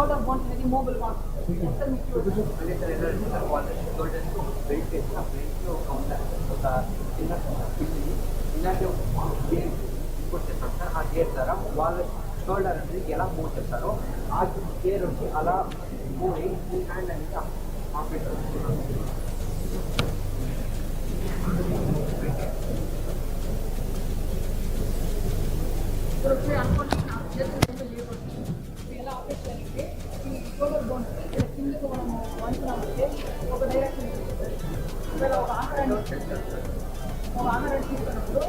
Shoulder bones అనేది movable గా ఉంటుంది సార్. మీకు వాళ్ళ షోల్డర్స్ బెల్ట్ వేసి ఆ బెల్ట్లో ఒక చిన్న ఇలాంటి ఇంపోర్ట్ చేస్తాం సార్. ఆ గేర్ ద్వారా వాళ్ళ షోల్డర్ అనేది ఎలా మూవ్ చేస్తారో ఆ గేర్ వచ్చి అలా మూవ్ అయ్యి ఈ హ్యాండ్ అనేది ఆపరేట్ అవుతుంది. ఇప్పుడు అనుకోండి ఎలా ఆపరేట్ చేయాలంటే ఈ షోల్డర్ బోన్స్ ఇక్కడ కిందకు మనము వంచున్నామంటే ఒక డైరెక్షన్ ఇక్కడ ఒక ఆహారాన్ని తీసుకున్నప్పుడు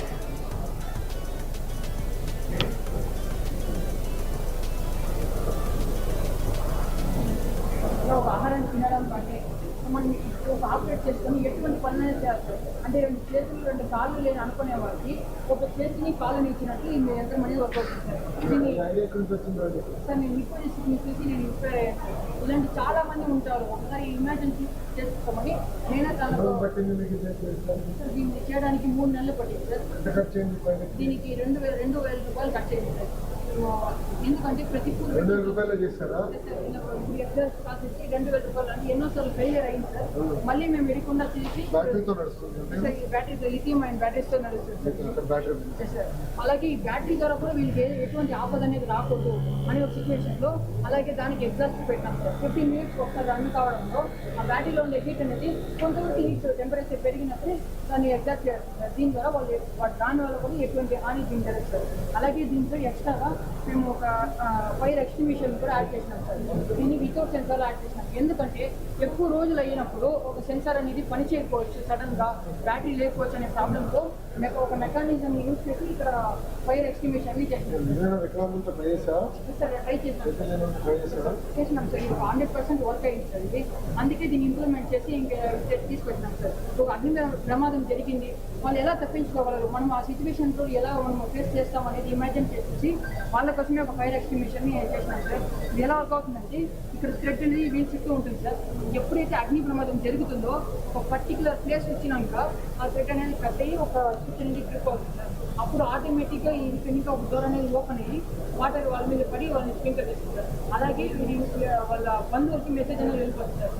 ఒక ఆహారాన్ని తినడం కంటే మనం ఒక ఆపరేట్ చేసుకొని ఎటువంటి పనులైనా చేస్తారు. అంటే 2 చేతులు 2 కాళ్ళు లేని అనుకునే వాళ్ళకి ఒక చేతిని కాళ్ళని ఇచ్చినట్లు ఈ యంత్రం అనేది వర్క్ అవుతుంది సార్. దీన్ని సార్ నేను ఇప్పుడు చూసి నేను ఇన్స్పైర్ అయ్యాను. ఇలాంటి చాలా మంది ఉంటారు. ఒకసారి ఇమాజిన్ చేసుకోమని నేనే తనలో దీన్ని చేయడానికి 3 నెలలు పట్టింది సార్. దీనికి 2,000 రూపాయలు ఖర్చు అయింది సార్. ఎందుకంటే ప్రతి పూలు 2,000 రూపాయలు చేస్తారా? ఎగ్జాస్ట్ కాస్ట్ 2,000 రూపాయలు అంటే ఎన్నోసార్లు ఫెయిలియర్ అయింది సార్. మళ్ళీ మేము విడకుండా చేసి బ్యాటరీతో లిథియం అండ్ బ్యాటరీస్తో నడుస్తుంది సార్. అలాగే ఈ బ్యాటరీ ద్వారా కూడా వీళ్ళకి ఎటువంటి ఆపద అనేది రాకూడదు అనే ఒక సిచ్యువేషన్లో అలాగే దానికి ఎగ్జాస్ట్ పెట్టినాం సార్. 15 minutes ఒకసారి రన్ కావడంలో ఆ బ్యాటరీలో ఉండే హీట్ అనేది కొంతవరకు హీట్ టెంపరేచర్ పెరిగినప్పుడు దాన్ని ఎగ్జాస్ట్ చేస్తారు సార్. దీని ద్వారా దాని వల్ల కూడా ఎటువంటి హాని తింటారు సార్. అలాగే దీంట్లో ఎక్స్ట్రాగా మేము ఒక ఫైర్ ఎక్స్టింగ్విషర్ కూడా యాడ్ చేసినాం సార్. దీన్ని వితౌట్ సెన్సార్ యాడ్ చేసినాం. ఎందుకంటే ఎక్కువ రోజులు అయినప్పుడు ఒక సెన్సార్ అనేది పని చేయకపోవచ్చు, సడన్గా బ్యాటరీ లేకపోవచ్చు అనే ప్రాబ్లంతో మేము ఒక మెకానిజం యూజ్ చేసి ఇక్కడ ఫైర్ ఎక్స్టింగ్విషర్ని చేసినాం సార్. ట్రై చేసినాం సార్. ఇది 100% వర్క్ అయింది సార్. ఇది అందుకే దీన్ని ఇంప్లిమెంట్ చేసి ఇంకా తీసుకొచ్చినాం సార్. ఒక అగ్ని ప్రమాదం జరిగింది, వాళ్ళు ఎలా తప్పించుకోగలరు, మనం ఆ సిచ్యువేషన్తో ఎలా మనం ఫేస్ చేస్తాం అనేది ఇమాజిన్ చేసి వాళ్ళ కోసమే ఒక ఫైర్ ఎక్స్టింగ్విషర్ని చేసినాం సార్. ఇది ఎలా వర్క్ అవుతుందంటే ఇక్కడ థ్రెడ్ అనేది వీల్ చుట్టూ ఉంటుంది సార్. ఎప్పుడైతే అగ్ని ప్రమాదం జరుగుతుందో ఒక పర్టికులర్ ప్లేస్ వచ్చినాక ఆ థ్రెడ్ అనేది కట్ అయ్యి ఒక స్విచ్ అనేది ట్రిప్ అవుతుంది సార్. అప్పుడు ఆటోమేటిక్గా ఈ ఇంకా ఒక డోర్ అనేది ఓపెన్ అయ్యి వాటర్ వాళ్ళ మీద పడి వాళ్ళని స్ప్రింకర్ చేస్తుంది సార్. అలాగే ఇది వాళ్ళ బంధువులకి మెసేజ్ అనేది వెళ్ళిపోతుంది సార్.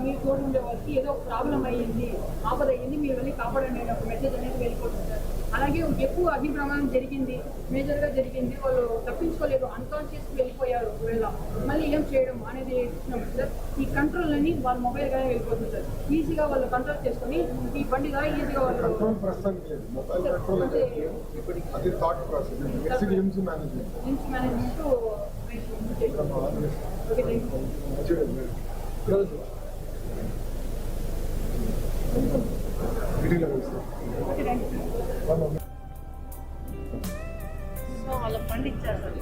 మీ తోడు ఉండే వాళ్ళకి ఏదో ఒక ప్రాబ్లం అయ్యింది, ఆపద అయ్యింది, మీరు వెళ్ళి కాపాడండి అనే ఒక మెసేజ్ అనేది వెళ్ళిపోతుంది సార్. అలాగే ఎక్కువ అగ్ని ప్రమాదం జరిగింది, మేజర్గా జరిగింది, వాళ్ళు తప్పించుకోలేదు, అన్కాన్షియస్ వెళ్ళిపోయారు, ఒకవేళ మళ్ళీ ఏం చేయడం అనేది ఇచ్చినప్పుడు సార్ ఈ కంట్రోల్ అని వాళ్ళ మొబైల్గానే వెళ్ళిపోతుంది సార్. ఈజీగా వాళ్ళు కంట్రోల్ చేసుకొని ఈ బండి ద్వారా ఈజీగా వాళ్ళు మేనేజ్మెంట్ సో వాళ్ళ బండి ఇచ్చారు సార్.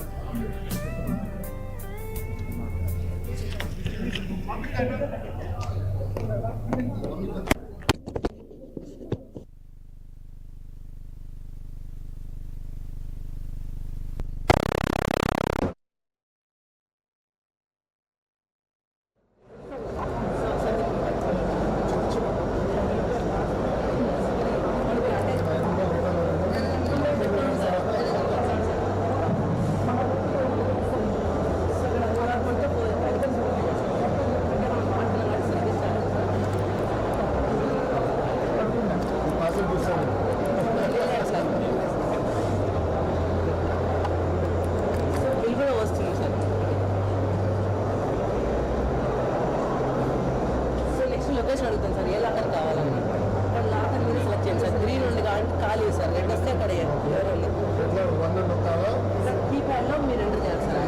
లొకేషన్ అడుగుతాను సార్. ఏ లాకర్ కావాలన్నా అక్కడ లాకర్ మీద సెలెక్ట్ చేయండి సార్. గ్రీన్ ఉంది కాబట్టి ఖాళీ సార్. 2 వస్తే అక్కడ కీప్యాడ్లో మీరు ఎంటర్ చేయాలి సార్.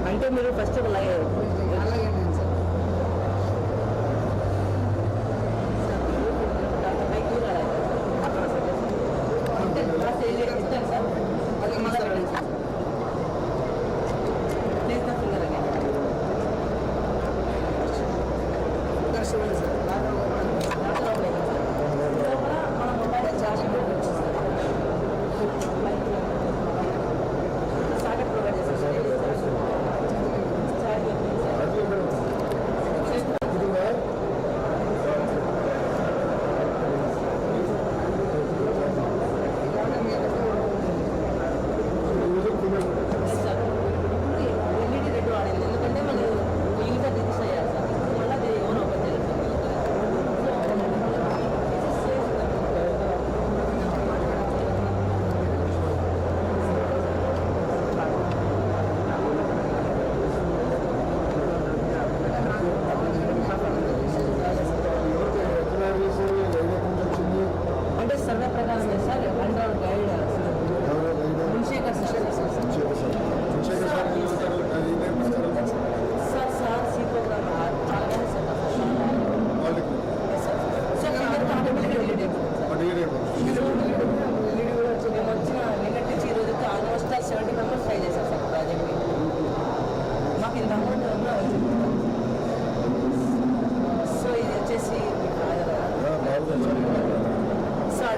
అంటే మీరు ఫస్ట్ సాకెట్ ప్రొవైడ్ చేస్తారు.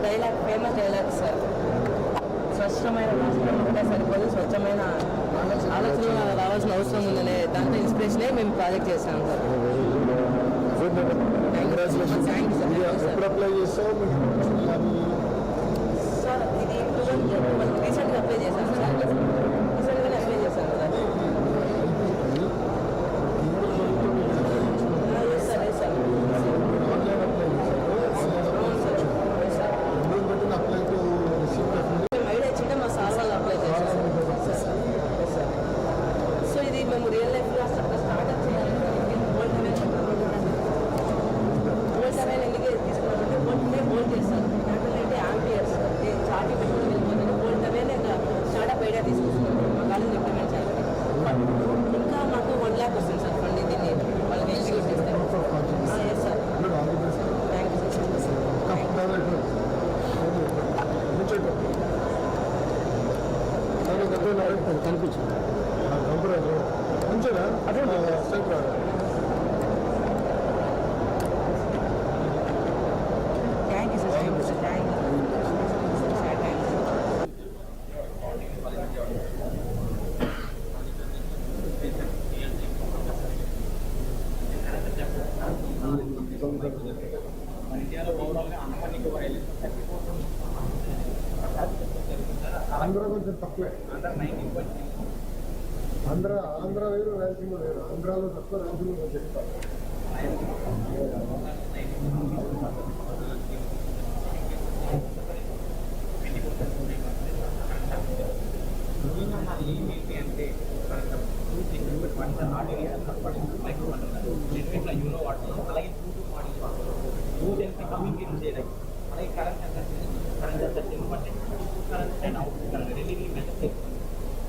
డైలాగ్ ఫేమస్ డైలాగ్ సార్, స్వచ్ఛమైన రాష్ట్రం ఉంటే సరిపోదు, స్వచ్ఛమైన ఆలోచన రావాల్సిన అవసరం ఉందనే దాంతో ఇన్స్పిరేషనే మేము ప్రాజెక్ట్ చేసాం సార్. ఎప్పుడు అప్లై చేస్తావు? సార్ ఇది మనం రీసెంట్గా అప్లై చేశాం సార్, రీసెంట్గానే అప్లై చేశాం కదా. సార్ సార్ ఆన్లైన్ అప్లై చేస్తావు? అవును సార్, అవును సార్. ఎందుకు పెట్టిన అప్లై టు రిసీవ్ మేము ఐడియా ఇచ్చింటే మా సార్ వాళ్ళు అప్లై చేశారు సార్. సో ఇది మేము రియల్ లైఫ్లో స్టార్ట్అప్ చేయాలంటే వరల్డ్ అవైల్ ఎందుకు తీసుకున్నామంటే వరల్డ్ చేస్తారు, క్యాపిటల్ అంటే ఆంపియర్స్ చాటి పెట్టుకుని వెళ్ళిపోతుంది. వరల్డ్ అవైల్ స్టార్ట్అప్ ఐడియా తీసుకుంటున్నాం మా కాలేజ్ ఇంప్లిమెంట్ చేయాలి. ఇంకా మాకు 1 lakh వస్తుంది సార్ ఫండ్ దీన్ని వాళ్ళకి ఎగ్జిక్యూట్ చేస్తే. Yes sir, thank you sir. కనిపించింది మంచిగా స్ట్రైట్ రాదు. Thank you sir, thank you sir, thank you sir, thank you. మన ఇండియాలో ఓవరాల్గా అండమాన్ నికోబార్ ఐలాండ్స్ ఆంధ్ర కొంచెం తక్కువే. అండర్ 19.3. ఆంధ్ర వేరు, రాయలసీమ వేరు. ఆంధ్రాలో తక్కువ, రాయలసీమలో చెప్తారు. ఏంటి అంటే నాట్ ఏరియా మైక్రో అంటారు యూనో వాడతాం. అలాగే బ్లూటూత్ మోడల్ వాడతాం. బ్లూటూత్ కమ్యూనికేట్ చేయడానికి అలాగే కరెంట్ సెన్సర్ ఎందుకంటే